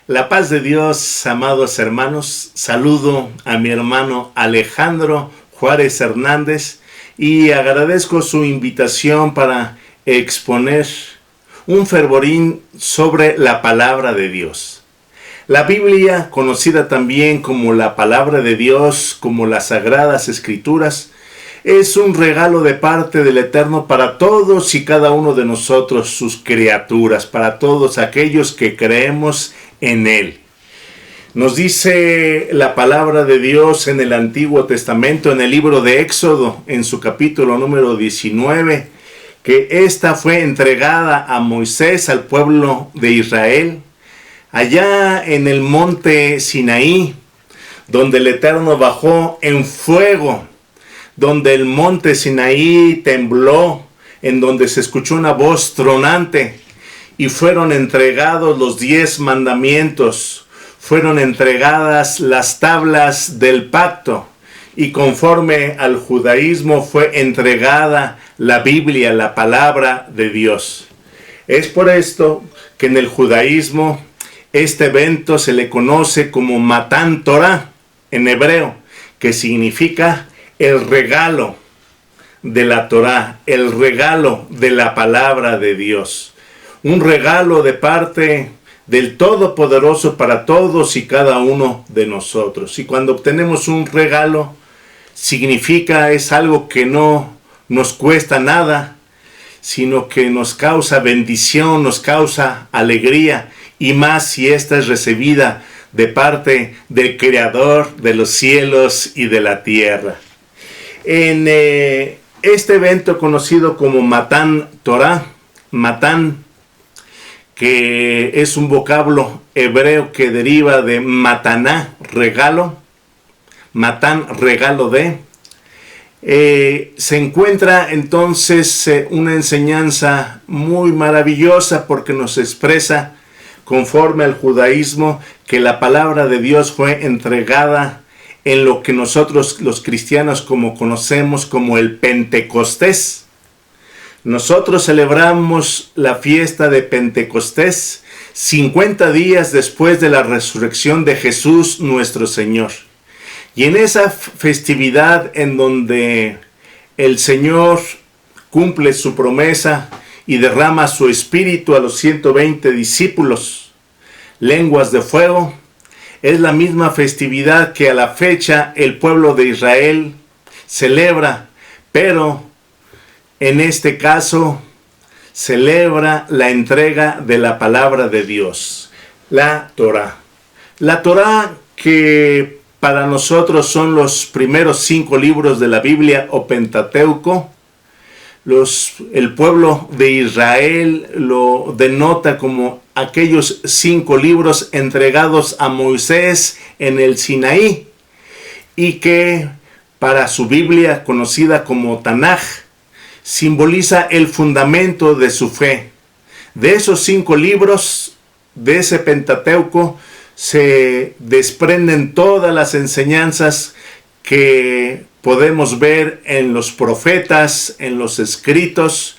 La paz de Dios, amados hermanos. Saludo a mi hermano Alejandro Juárez Hernández y agradezco su invitación para exponer un fervorín sobre la palabra de Dios. La Biblia, conocida también como la palabra de Dios, como las Sagradas Escrituras, es un regalo de parte del Eterno para todos y cada uno de nosotros, sus criaturas, para todos aquellos que creemos en Él. Nos dice la palabra de Dios en el Antiguo Testamento, en el libro de Éxodo, en su capítulo número 19, que esta fue entregada a Moisés, al pueblo de Israel, allá en el monte Sinaí, donde el Eterno bajó en fuego, donde el monte Sinaí tembló, en donde se escuchó una voz tronante, y fueron entregados los 10 mandamientos, fueron entregadas las tablas del pacto, y conforme al judaísmo fue entregada la Biblia, la palabra de Dios. Es por esto que en el judaísmo este evento se le conoce como Matán Torah en hebreo, que significa el regalo de la Torá, el regalo de la palabra de Dios. Un regalo de parte del Todopoderoso para todos y cada uno de nosotros. Y cuando obtenemos un regalo, significa es algo que no nos cuesta nada, sino que nos causa bendición, nos causa alegría, y más si esta es recibida de parte del Creador de los cielos y de la tierra. En este evento conocido como Matán Torah, Matán, que es un vocablo hebreo que deriva de mataná, regalo, Matán, regalo de, se encuentra entonces una enseñanza muy maravillosa porque nos expresa, conforme al judaísmo, que la palabra de Dios fue entregada en lo que nosotros los cristianos como conocemos como el Pentecostés. Nosotros celebramos la fiesta de Pentecostés 50 días después de la resurrección de Jesús nuestro Señor. Y en esa festividad en donde el Señor cumple su promesa y derrama su espíritu a los 120 discípulos, lenguas de fuego, es la misma festividad que a la fecha el pueblo de Israel celebra, pero en este caso celebra la entrega de la palabra de Dios, la Torá. La Torá, que para nosotros son los primeros 5 libros de la Biblia o Pentateuco. El pueblo de Israel lo denota como aquellos 5 libros entregados a Moisés en el Sinaí, y que para su Biblia, conocida como Tanaj, simboliza el fundamento de su fe. De esos 5 libros, de ese Pentateuco, se desprenden todas las enseñanzas que podemos ver en los profetas, en los escritos.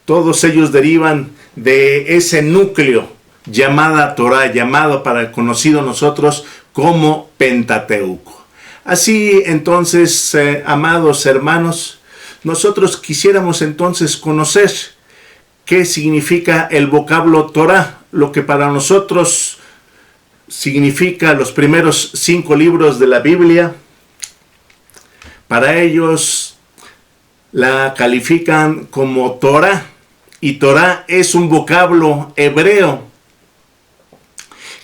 Todos ellos derivan de ese núcleo llamada Torá, llamado para conocido nosotros como Pentateuco. Así entonces, amados hermanos, nosotros quisiéramos entonces conocer qué significa el vocablo Torá, lo que para nosotros significa los primeros 5 libros de la Biblia. Para ellos la califican como Torá, y Torá es un vocablo hebreo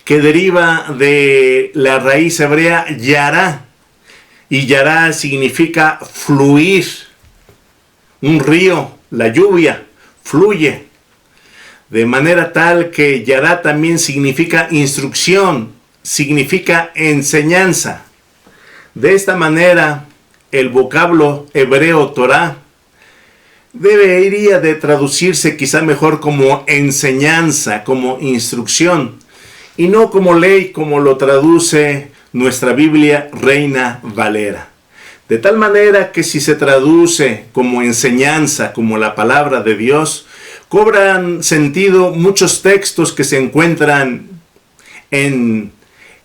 que deriva de la raíz hebrea yará, y yará significa fluir, un río, la lluvia, fluye, de manera tal que yará también significa instrucción, significa enseñanza. De esta manera, el vocablo hebreo Torá debería de traducirse quizá mejor como enseñanza, como instrucción, y no como ley, como lo traduce nuestra Biblia Reina Valera. De tal manera que si se traduce como enseñanza, como la palabra de Dios, cobran sentido muchos textos que se encuentran en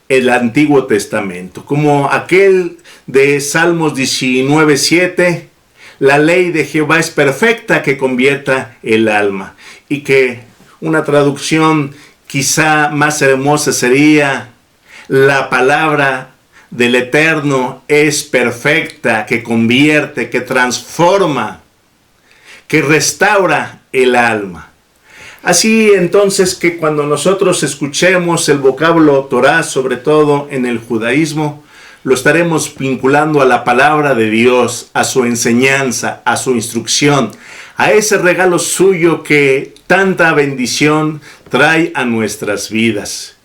el Antiguo Testamento, como aquel de Salmos 19:7, la ley de Jehová es perfecta que convierta el alma, y que una traducción quizá más hermosa sería: la palabra del Eterno es perfecta, que convierte, que transforma, que restaura el alma. Así entonces que cuando nosotros escuchemos el vocablo Torah, sobre todo en el judaísmo, lo estaremos vinculando a la palabra de Dios, a su enseñanza, a su instrucción, a ese regalo suyo que tanta bendición trae a nuestras vidas.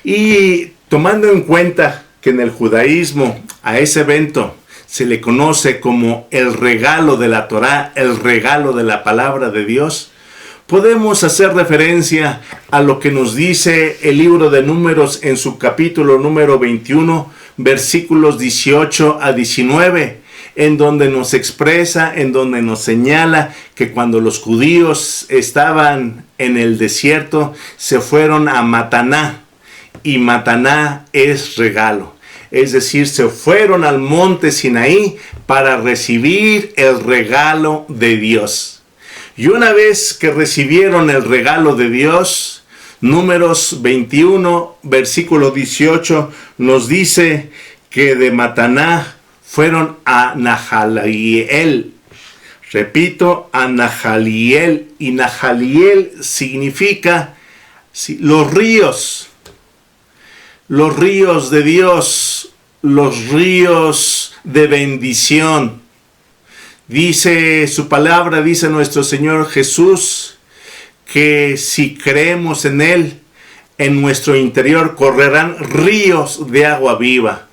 Y tomando en cuenta que en el judaísmo a ese evento se le conoce como el regalo de la Torá, el regalo de la palabra de Dios, podemos hacer referencia a lo que nos dice el libro de Números en su capítulo número 21, versículos 18 a 19, en donde nos expresa, en donde nos señala que cuando los judíos estaban en el desierto, se fueron a Mataná, y Mataná es regalo. Es decir, se fueron al monte Sinaí para recibir el regalo de Dios. Y una vez que recibieron el regalo de Dios, Números 21, versículo 18, nos dice que de Mataná fueron a Nahaliel. Repito, a Nahaliel. Y Nahaliel significa los ríos de Dios, los ríos de bendición. Dice su palabra, dice nuestro Señor Jesús, que si creemos en Él, en nuestro interior correrán ríos de agua viva.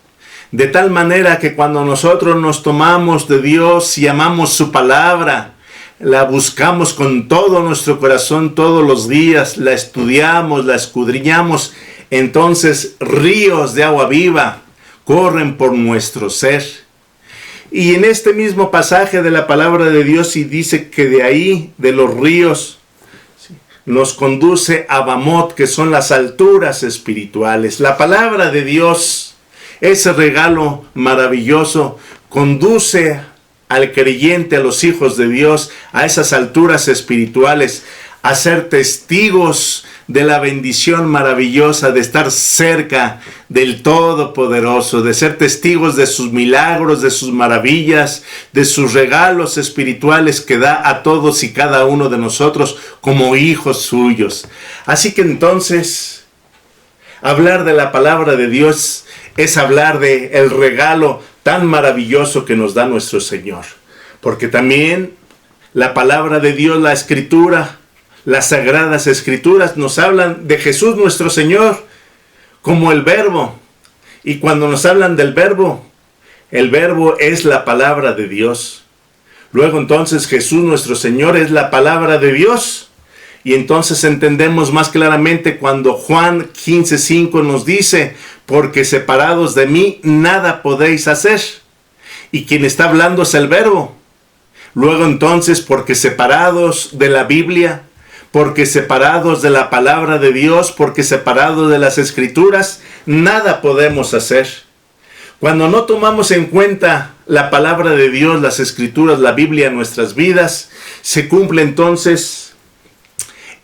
De tal manera que cuando nosotros nos tomamos de Dios y amamos su palabra, la buscamos con todo nuestro corazón todos los días, la estudiamos, la escudriñamos, entonces ríos de agua viva corren por nuestro ser. Y en este mismo pasaje de la palabra de Dios, y dice que de ahí, de los ríos, nos conduce a Bamot, que son las alturas espirituales. La palabra de Dios, ese regalo maravilloso, conduce al creyente, a los hijos de Dios, a esas alturas espirituales, a ser testigos de la bendición maravillosa de estar cerca del Todopoderoso, de ser testigos de sus milagros, de sus maravillas, de sus regalos espirituales que da a todos y cada uno de nosotros como hijos suyos. Así que entonces, hablar de la palabra de Dios es hablar de el regalo tan maravilloso que nos da nuestro Señor. Porque también la palabra de Dios, la Escritura, las Sagradas Escrituras nos hablan de Jesús nuestro Señor como el Verbo. Y cuando nos hablan del Verbo, el Verbo es la palabra de Dios. Luego entonces Jesús nuestro Señor es la palabra de Dios. Y entonces entendemos más claramente cuando Juan 15:5 nos dice: porque separados de mí nada podéis hacer. Y quien está hablando es el Verbo. Luego entonces, porque separados de la Biblia, porque separados de la palabra de Dios, porque separados de las Escrituras, nada podemos hacer. Cuando no tomamos en cuenta la palabra de Dios, las Escrituras, la Biblia en nuestras vidas, se cumple entonces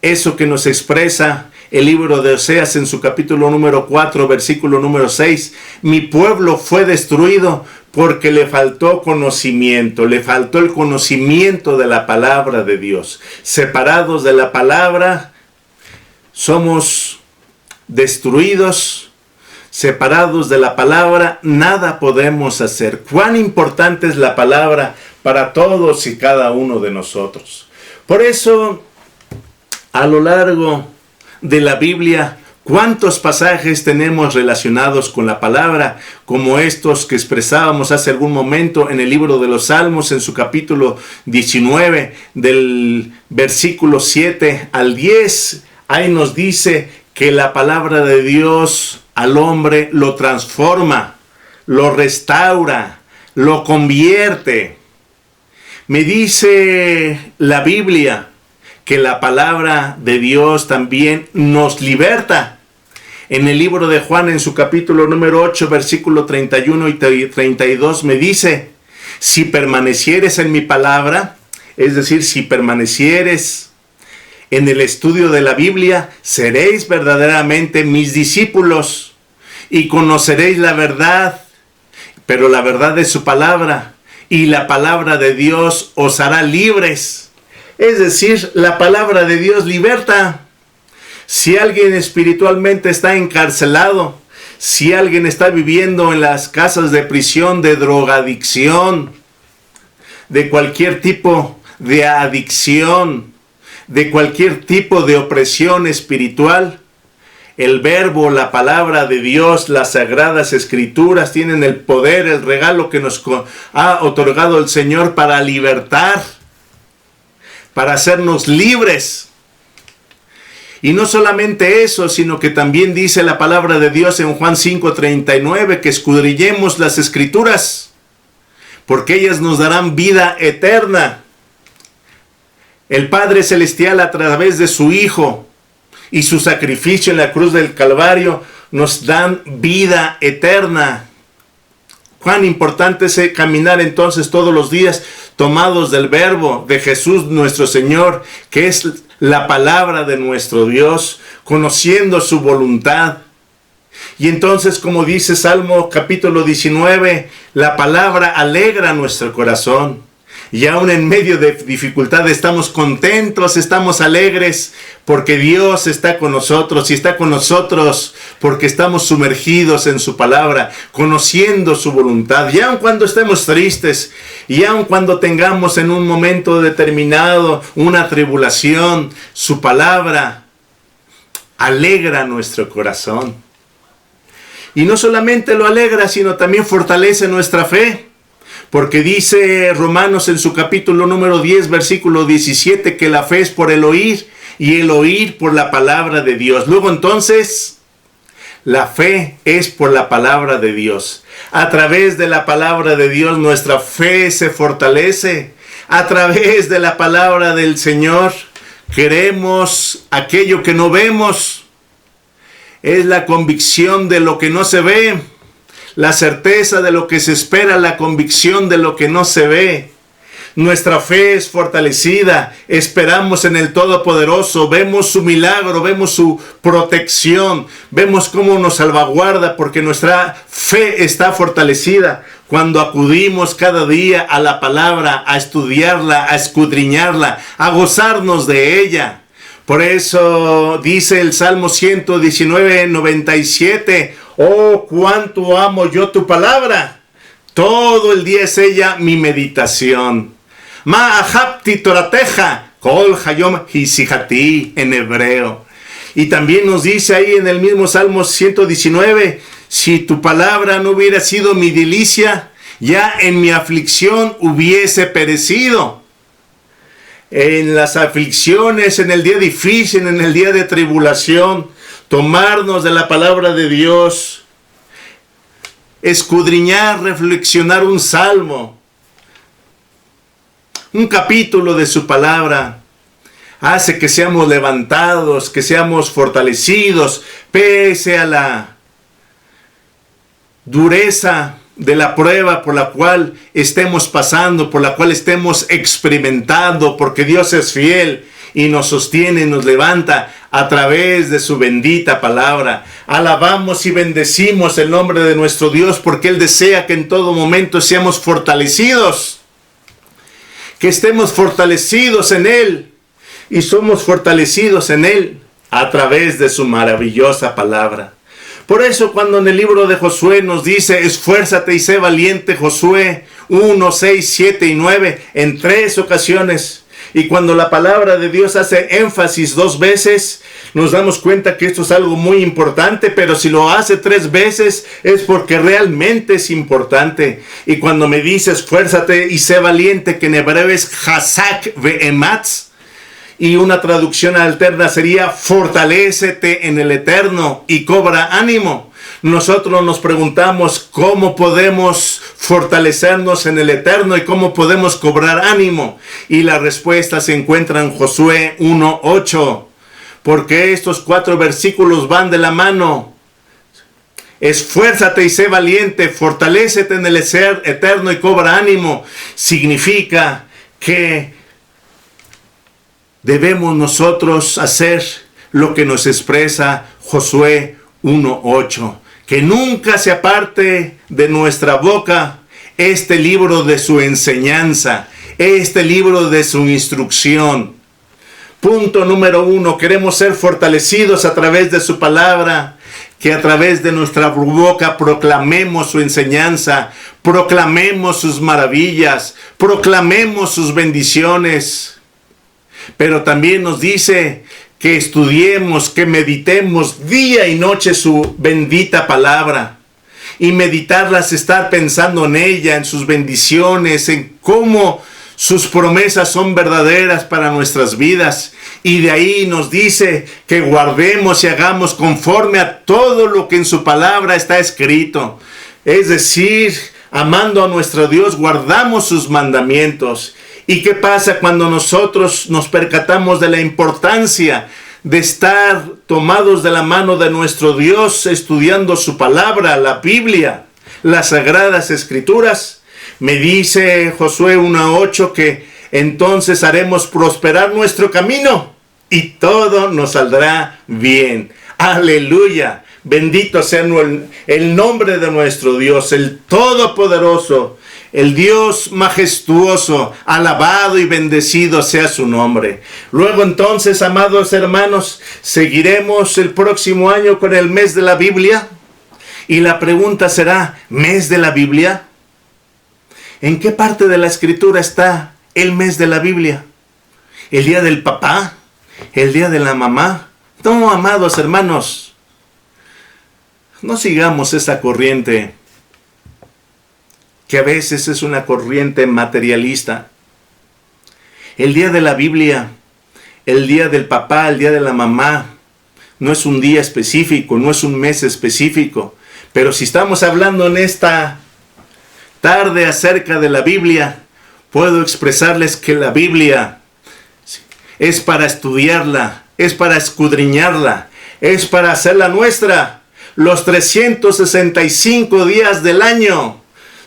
eso que nos expresa el libro de Oseas en su capítulo número 4, versículo número 6. Mi pueblo fue destruido porque le faltó conocimiento, le faltó el conocimiento de la palabra de Dios. Separados de la palabra, somos destruidos. Separados de la palabra, nada podemos hacer. Cuán importante es la palabra para todos y cada uno de nosotros. Por eso, a lo largo de la Biblia, ¿cuántos pasajes tenemos relacionados con la palabra? Como estos que expresábamos hace algún momento en el libro de los Salmos, en su capítulo 19, del versículo 7 al 10. Ahí nos dice que la palabra de Dios al hombre lo transforma, lo restaura, lo convierte. Me dice la Biblia que la palabra de Dios también nos liberta. En el libro de Juan, en su capítulo número 8, versículo 31 y 32, me dice: si permanecieres en mi palabra, es decir, si permanecieres en el estudio de la Biblia, seréis verdaderamente mis discípulos y conoceréis la verdad, pero la verdad es su palabra, y la palabra de Dios os hará libres. Es decir, la palabra de Dios liberta. Si alguien espiritualmente está encarcelado, si alguien está viviendo en las casas de prisión de drogadicción, de cualquier tipo de adicción, de cualquier tipo de opresión espiritual, el verbo, la palabra de Dios, las sagradas escrituras tienen el poder, el regalo que nos ha otorgado el Señor para libertar, para hacernos libres. Y no solamente eso, sino que también dice la palabra de Dios en Juan 5:39, que escudriñemos las escrituras, porque ellas nos darán vida eterna. El Padre Celestial, a través de su Hijo y su sacrificio en la cruz del Calvario, nos dan vida eterna. Cuán importante es caminar entonces todos los días tomados del verbo de Jesús nuestro Señor, que es la palabra de nuestro Dios, conociendo su voluntad. Y entonces, como dice Salmo capítulo 19, la palabra alegra nuestro corazón. Y aún en medio de dificultad estamos contentos, estamos alegres, porque Dios está con nosotros, y está con nosotros porque estamos sumergidos en su palabra, conociendo su voluntad. Y aun cuando estemos tristes, y aun cuando tengamos en un momento determinado una tribulación, su palabra alegra nuestro corazón. Y no solamente lo alegra, sino también fortalece nuestra fe. Porque dice Romanos en su capítulo número 10, versículo 17, que la fe es por el oír, y el oír por la palabra de Dios. Luego entonces, la fe es por la palabra de Dios. A través de la palabra de Dios nuestra fe se fortalece. A través de la palabra del Señor queremos aquello que no vemos. Es la convicción de lo que no se ve. La certeza de lo que se espera, la convicción de lo que no se ve. Nuestra fe es fortalecida, esperamos en el Todopoderoso, vemos su milagro, vemos su protección, vemos cómo nos salvaguarda, porque nuestra fe está fortalecida cuando acudimos cada día a la palabra, a estudiarla, a escudriñarla, a gozarnos de ella. Por eso dice el Salmo 119, 97, oh, cuánto amo yo tu palabra. Todo el día es ella mi meditación. Ma ahabti torateja, kol hayom hisihati en hebreo. Y también nos dice ahí en el mismo Salmo 119, si tu palabra no hubiera sido mi delicia, ya en mi aflicción hubiese perecido. En las aflicciones, en el día difícil, en el día de tribulación, tomarnos de la palabra de Dios, escudriñar, reflexionar un salmo, un capítulo de su palabra, hace que seamos levantados, que seamos fortalecidos, pese a la dureza de la prueba por la cual estemos pasando, por la cual estemos experimentando, porque Dios es fiel y nos sostiene, nos levanta a través de su bendita palabra. Alabamos y bendecimos el nombre de nuestro Dios, porque Él desea que en todo momento seamos fortalecidos, que estemos fortalecidos en Él, y somos fortalecidos en Él a través de su maravillosa palabra. Por eso cuando en el libro de Josué nos dice, esfuérzate y sé valiente, Josué 1, 6, 7 y 9, en 3 ocasiones, y cuando la palabra de Dios hace énfasis 2 veces, nos damos cuenta que esto es algo muy importante, pero si lo hace 3 veces, es porque realmente es importante. Y cuando me dice, esfuérzate y sé valiente, que en hebreo es Hazak ve'ematz, y una traducción alterna sería fortalécete en el eterno y cobra ánimo. Nosotros nos preguntamos cómo podemos fortalecernos en el eterno y cómo podemos cobrar ánimo. Y la respuesta se encuentra en Josué 1:8. Porque estos 4 versículos van de la mano. esfuérzate y sé valiente, fortalécete en el ser eterno y cobra ánimo, significa que debemos nosotros hacer lo que nos expresa Josué 1:8. Que nunca se aparte de nuestra boca este libro de su enseñanza, este libro de su instrucción. Punto número 1, queremos ser fortalecidos a través de su palabra, que a través de nuestra boca proclamemos su enseñanza, proclamemos sus maravillas, proclamemos sus bendiciones. Pero también nos dice que estudiemos, que meditemos día y noche su bendita palabra. Y meditarlas, estar pensando en ella, en sus bendiciones, en cómo sus promesas son verdaderas para nuestras vidas. Y de ahí nos dice que guardemos y hagamos conforme a todo lo que en su palabra está escrito. Es decir, amando a nuestro Dios, guardamos sus mandamientos. ¿Y qué pasa cuando nosotros nos percatamos de la importancia de estar tomados de la mano de nuestro Dios, estudiando su palabra, la Biblia, las Sagradas Escrituras? Me dice Josué 1:8 que entonces haremos prosperar nuestro camino y todo nos saldrá bien. ¡Aleluya! Bendito sea el nombre de nuestro Dios, el Todopoderoso, el Dios majestuoso, alabado y bendecido sea su nombre. Luego entonces, amados hermanos, seguiremos el próximo año con el mes de la Biblia. Y la pregunta será, ¿mes de la Biblia? ¿En qué parte de la Escritura está el mes de la Biblia? ¿El día del papá? ¿El día de la mamá? No, amados hermanos, no sigamos esa corriente que a veces es una corriente materialista. El día de la Biblia, el día del papá, el día de la mamá, no es un día específico, no es un mes específico. Pero si estamos hablando en esta tarde acerca de la Biblia, puedo expresarles que la Biblia es para estudiarla, es para escudriñarla, es para hacerla nuestra los 365 días del año,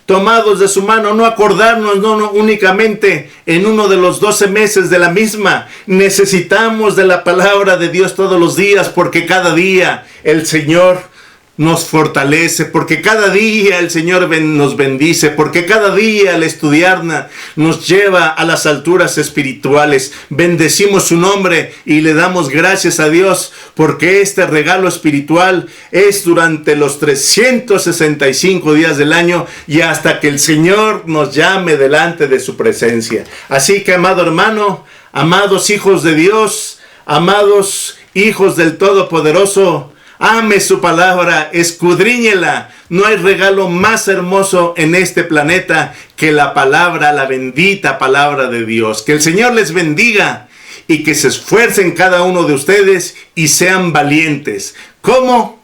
tomados de su mano, no acordarnos, no únicamente en uno de los 12 meses de la misma. Necesitamos de la palabra de Dios todos los días, porque cada día el Señor nos fortalece, porque cada día el Señor nos bendice, porque cada día al estudiarla nos lleva a las alturas espirituales. Bendecimos su nombre y le damos gracias a Dios, porque este regalo espiritual es durante los 365 días del año y hasta que el Señor nos llame delante de su presencia. Así que, amado hermano, amados hijos de Dios, amados hijos del Todopoderoso, ame su palabra, escudriñela. No hay regalo más hermoso en este planeta que la palabra, la bendita palabra de Dios. Que el Señor les bendiga y que se esfuercen cada uno de ustedes y sean valientes. ¿Cómo?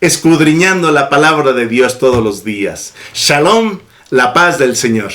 Escudriñando la palabra de Dios todos los días. Shalom, la paz del Señor.